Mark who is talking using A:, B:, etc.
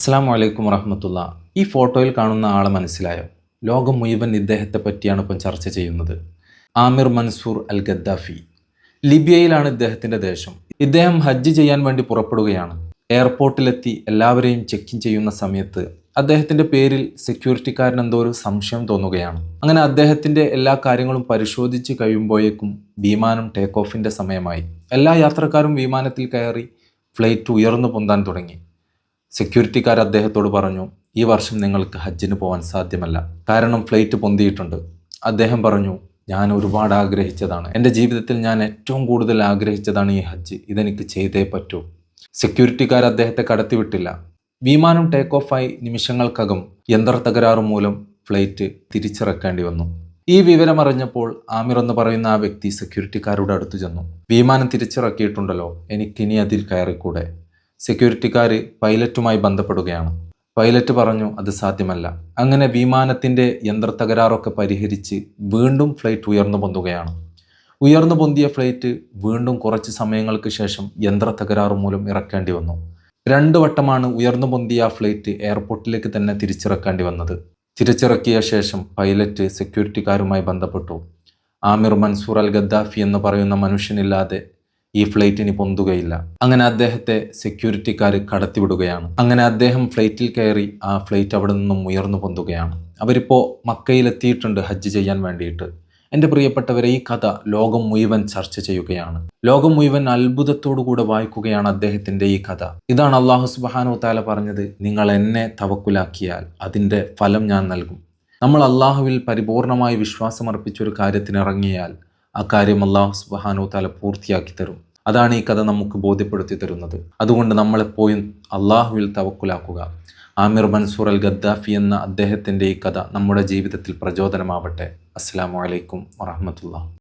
A: അസ്സലാമു അലൈക്കും വറഹ്മത്തുള്ള. ഈ ഫോട്ടോയിൽ കാണുന്ന ആളെ മനസ്സിലായോ? ലോകം മുഴുവൻ ഇദ്ദേഹത്തെ പറ്റിയാണ് ഇപ്പം ചർച്ച ചെയ്യുന്നത്. ആമിർ മൻസൂർ അൽ ഗദ്ദാഫി. ലിബിയയിലാണ് ഇദ്ദേഹത്തിൻ്റെ ദേശം. ഇദ്ദേഹം ഹജ്ജ് ചെയ്യാൻ വേണ്ടി പുറപ്പെടുകയാണ്. എയർപോർട്ടിലെത്തി എല്ലാവരെയും ചെക്ക് ഇൻ ചെയ്യുന്ന സമയത്ത് അദ്ദേഹത്തിൻ്റെ പേരിൽ സെക്യൂരിറ്റിക്കാരൻ എന്തോ ഒരു സംശയം തോന്നുകയാണ്. അങ്ങനെ അദ്ദേഹത്തിൻ്റെ എല്ലാ കാര്യങ്ങളും പരിശോധിച്ച് കഴിയുമ്പോഴേക്കും വിമാനം ടേക്ക് ഓഫിൻ്റെ സമയമായി. എല്ലാ യാത്രക്കാരും വിമാനത്തിൽ കയറി ഫ്ലൈറ്റ് ഉയർന്നു പൊന്താൻ തുടങ്ങി. സെക്യൂരിറ്റിക്കാർ അദ്ദേഹത്തോട് പറഞ്ഞു, ഈ വർഷം നിങ്ങൾക്ക് ഹജ്ജിന് പോകാൻ സാധ്യമല്ല, കാരണം ഫ്ലൈറ്റ് പൊന്തിയിട്ടുണ്ട്. അദ്ദേഹം പറഞ്ഞു, ഞാൻ ഒരുപാട് ആഗ്രഹിച്ചതാണ്, എൻ്റെ ജീവിതത്തിൽ ഞാൻ ഏറ്റവും കൂടുതൽ ആഗ്രഹിച്ചതാണ് ഈ ഹജ്ജ്, ഇതെനിക്ക് ചെയ്തേ പറ്റൂ. സെക്യൂരിറ്റിക്കാർ അദ്ദേഹത്തെ കടത്തിവിട്ടില്ല. വിമാനം ടേക്ക് ഓഫായി നിമിഷങ്ങൾക്കകം യന്ത്ര തകരാറ് മൂലം ഫ്ലൈറ്റ് തിരിച്ചിറക്കേണ്ടി വന്നു. ഈ വിവരം അറിഞ്ഞപ്പോൾ ആമിർ എന്ന് പറയുന്ന ആ വ്യക്തി സെക്യൂരിറ്റിക്കാരുടെ അടുത്ത് ചെന്നു. വിമാനം തിരിച്ചിറക്കിയിട്ടുണ്ടല്ലോ, എനിക്കിനി അതിൽ കയറിക്കൂടെ? സെക്യൂരിറ്റിക്കാർ പൈലറ്റുമായി ബന്ധപ്പെടുകയാണ്. പൈലറ്റ് പറഞ്ഞു, അത് സാധ്യമല്ല. അങ്ങനെ വിമാനത്തിൻ്റെ യന്ത്ര തകരാറൊക്കെ പരിഹരിച്ച് വീണ്ടും ഫ്ലൈറ്റ് ഉയർന്നു പൊന്തുകയാണ്. ഉയർന്നു പൊന്തിയ ഫ്ലൈറ്റ് വീണ്ടും കുറച്ച് സമയങ്ങൾക്ക് ശേഷം യന്ത്ര തകരാറ് മൂലം ഇറക്കേണ്ടി വന്നു. 2 വട്ടമാണ് ഉയർന്നു പൊന്തിയ ആ ഫ്ലൈറ്റ് എയർപോർട്ടിലേക്ക് തന്നെ തിരിച്ചിറക്കേണ്ടി വന്നത്. തിരിച്ചിറക്കിയ ശേഷം പൈലറ്റ് സെക്യൂരിറ്റിക്കാരുമായി ബന്ധപ്പെട്ടു. ആമിർ മൻസൂർ അൽ ഗദ്ദാഫി എന്ന് പറയുന്ന മനുഷ്യനില്ലാതെ ഈ ഫ്ലൈറ്റ് ഇനി പൊന്തുകയില്ല. അങ്ങനെ അദ്ദേഹത്തെ സെക്യൂരിറ്റിക്കാർ കടത്തിവിടുകയാണ്. അങ്ങനെ അദ്ദേഹം ഫ്ലൈറ്റിൽ കയറി ആ ഫ്ലൈറ്റ് അവിടെ നിന്നും ഉയർന്നു പൊന്തുകയാണ്. അവരിപ്പോൾ മക്കയിലെത്തിയിട്ടുണ്ട് ഹജ്ജ് ചെയ്യാൻ വേണ്ടിയിട്ട്. എൻ്റെ പ്രിയപ്പെട്ടവരെ, ഈ കഥ ലോകം മുഴുവൻ ചർച്ച ചെയ്യുകയാണ്. ലോകം മുഴുവൻ അത്ഭുതത്തോടു കൂടെ വായിക്കുകയാണ് അദ്ദേഹത്തിൻ്റെ ഈ കഥ. ഇതാണ് അല്ലാഹു സുബ്ഹാനഹു വ തആല പറഞ്ഞത്, നിങ്ങൾ എന്നെ തവക്കുലാക്കിയാൽ അതിൻ്റെ ഫലം ഞാൻ നൽകും. നമ്മൾ അള്ളാഹുവിൽ പരിപൂർണമായി വിശ്വാസമർപ്പിച്ചൊരു കാര്യത്തിനിറങ്ങിയാൽ ആ കാര്യം അല്ലാഹു സുബ്ഹാനഹു വ തആല പൂർത്തിയാക്കി തരും. അതാണ് ഈ കഥ നമുക്ക് ബോധ്യപ്പെടുത്തി തരുന്നത്. അതുകൊണ്ട് നമ്മളെപ്പോഴും അള്ളാഹുവിൽ തവക്കുലാക്കുക. ആമിർ മൻസൂർ അൽ ഗദ്ദാഫി എന്ന അദ്ദേഹത്തിൻ്റെ ഈ കഥ നമ്മുടെ ജീവിതത്തിൽ പ്രചോദനമാവട്ടെ. അസ്സലാമു അലൈക്കും വറഹ്മത്തുള്ളാഹി.